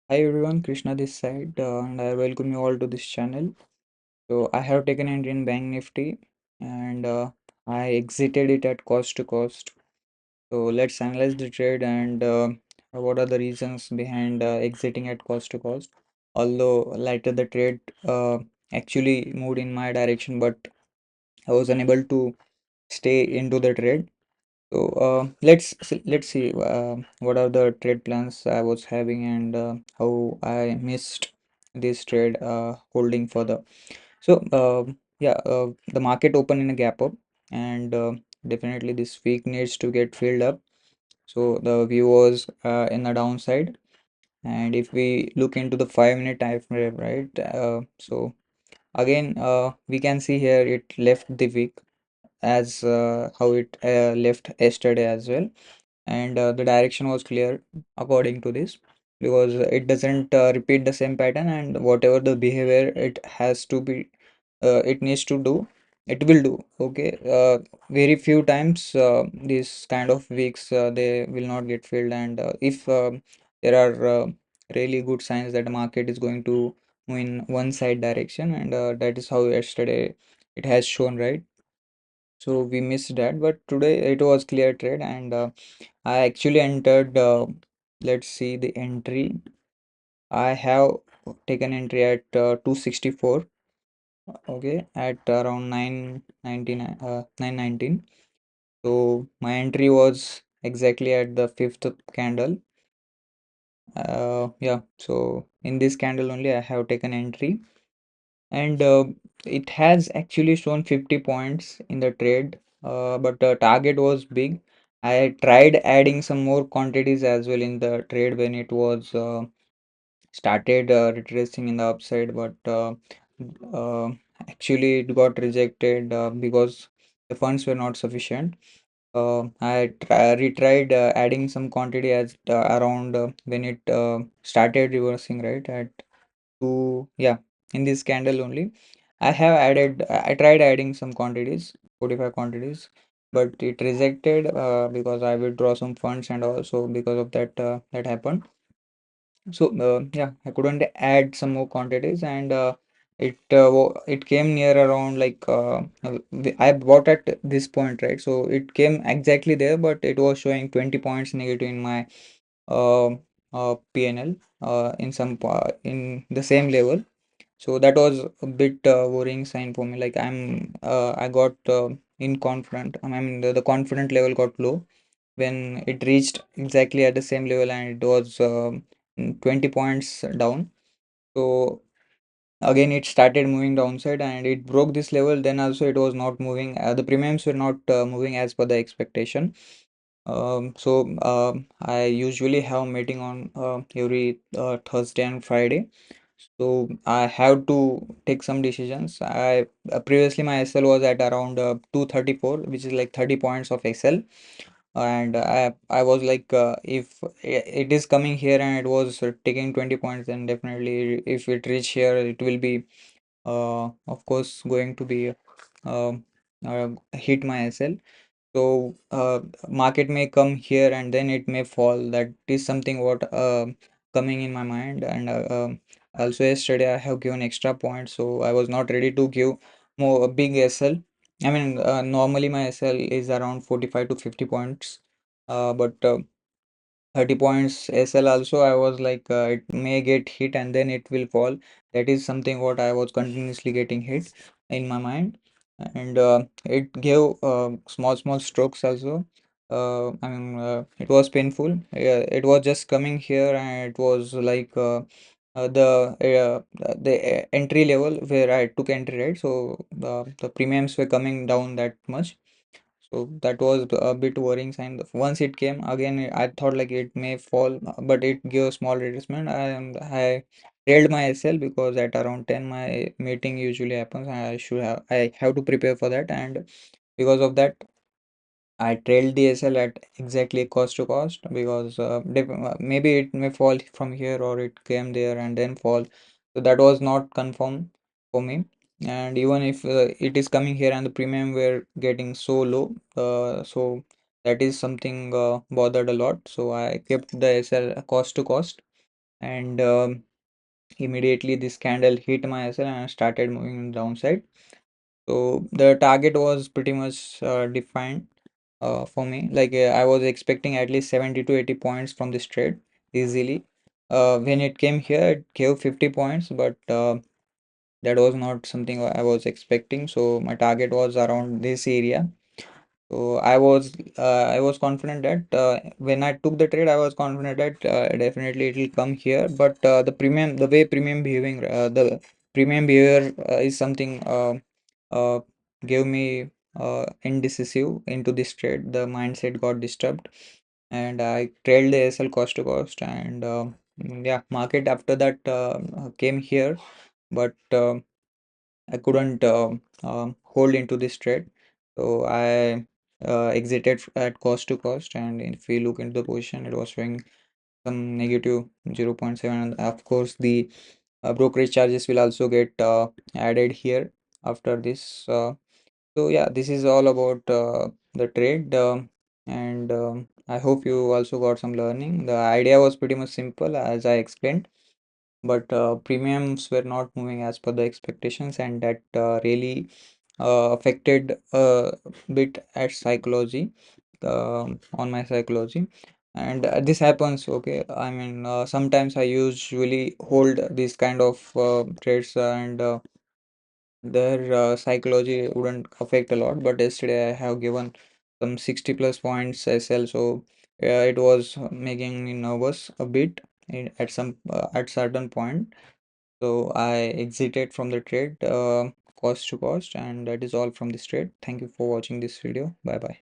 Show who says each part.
Speaker 1: Hi everyone, Krishna this side, and I welcome you all to this channel. So I have taken entry in Bank Nifty, and I exited it at cost to cost. So let's analyze the trade and what are the reasons behind exiting at cost to cost. Although later the trade actually moved in my direction, but I was unable to stay into the trade. So let's see what are the trade plans I was having and how I missed this trade holding further. So the market opened in a gap up, and definitely this week needs to get filled up. So the view was in the downside, and if we look into the 5 minute time frame, right? So again, we can see here it left the week as how it left yesterday as well, and the direction was clear according to this, because it doesn't repeat the same pattern, and whatever the behavior it has to be it needs to do, it will do. Okay, very few times these kind of weeks they will not get filled, and if there are really good signs that the market is going to move in one side direction, and that is how yesterday it has shown, right? So we missed that, but today it was clear trade, and I actually entered, let's see the entry. I have taken entry at 264, okay, at around 999, 919. So my entry was exactly at the fifth candle. Yeah, so in this candle only I have taken entry, and it has actually shown 50 points in the trade, but the target was big. I tried adding some more quantities as well in the trade when it was started retracing in the upside, but uh, actually it got rejected because the funds were not sufficient. Retried adding some quantity as around when it started reversing, right, at two, yeah, in this candle only. I tried adding some quantities, 45 quantities, but it rejected because I withdraw some funds, and also because of that that happened. So yeah, I couldn't add some more quantities, and it came near around like I bought at this point, right? So it came exactly there, but it was showing 20 points negative in my uh, PNL in the same level. So that was a bit worrying sign for me. Like I got in confident. I mean the confident level got low when it reached exactly at the same level, and it was 20 points down. So again it started moving downside, and it broke this level. Then also it was not moving, the premiums were not moving as per the expectation. I usually have meeting on every Thursday and Friday, so I have to take some decisions. I Previously my SL was at around 234, which is like 30 points of SL, and I was like if it is coming here and it was taking 20 points, then definitely if it reach here it will be of course going to be um hit my SL. So market may come here and then it may fall. That is something what coming in my mind, and also yesterday I have given extra points, so I was not ready to give more a big SL. I mean normally my SL is around 45 to 50 points, but 30 points SL also I was like it may get hit and then it will fall. That is something what I was continuously getting hit in my mind, and it gave small strokes also. It was painful. It was just coming here, and it was like the entry level where I took entry, right? So the premiums were coming down that much, so that was a bit worrying sign. Once it came again, I thought like it may fall, but it gave a small retracement. I trailed my SL because at around 10 my meeting usually happens. I have to prepare for that, and because of that I trailed the SL at exactly cost to cost, because maybe it may fall from here or it came there and then fall. So that was not confirmed for me. And even if it is coming here and the premium were getting so low, so that is something bothered a lot. So I kept the SL cost to cost. and immediately this candle hit my SL and I started moving downside. So the target was pretty much defined for me. Like I was expecting at least 70 to 80 points from this trade easily. When it came here, it gave 50 points, but that was not something I was expecting. So my target was around this area. So I was confident that when I took the trade, I was confident that definitely it will come here. But the way premium behaving, the premium behavior is something uh, gave me indecisive into this trade. The mindset got disturbed, and I trailed the ASL cost to cost. And yeah, market after that came here, but I couldn't hold into this trade, so I exited at cost to cost. And if we look into the position, it was showing some negative 0.7, and of course the brokerage charges will also get added here after this. So yeah, this is all about the trade, and I hope you also got some learning. The idea was pretty much simple as I explained, but premiums were not moving as per the expectations, and that really affected a bit at psychology, on my psychology. And this happens, okay. I mean, sometimes I usually hold this kind of trades, and their psychology wouldn't affect a lot. But yesterday I have given some 60 plus points SL, so it was making me nervous a bit at some at certain point. So I exited from the trade, cost to cost, and that is all from this trade. Thank you for watching this video. Bye bye.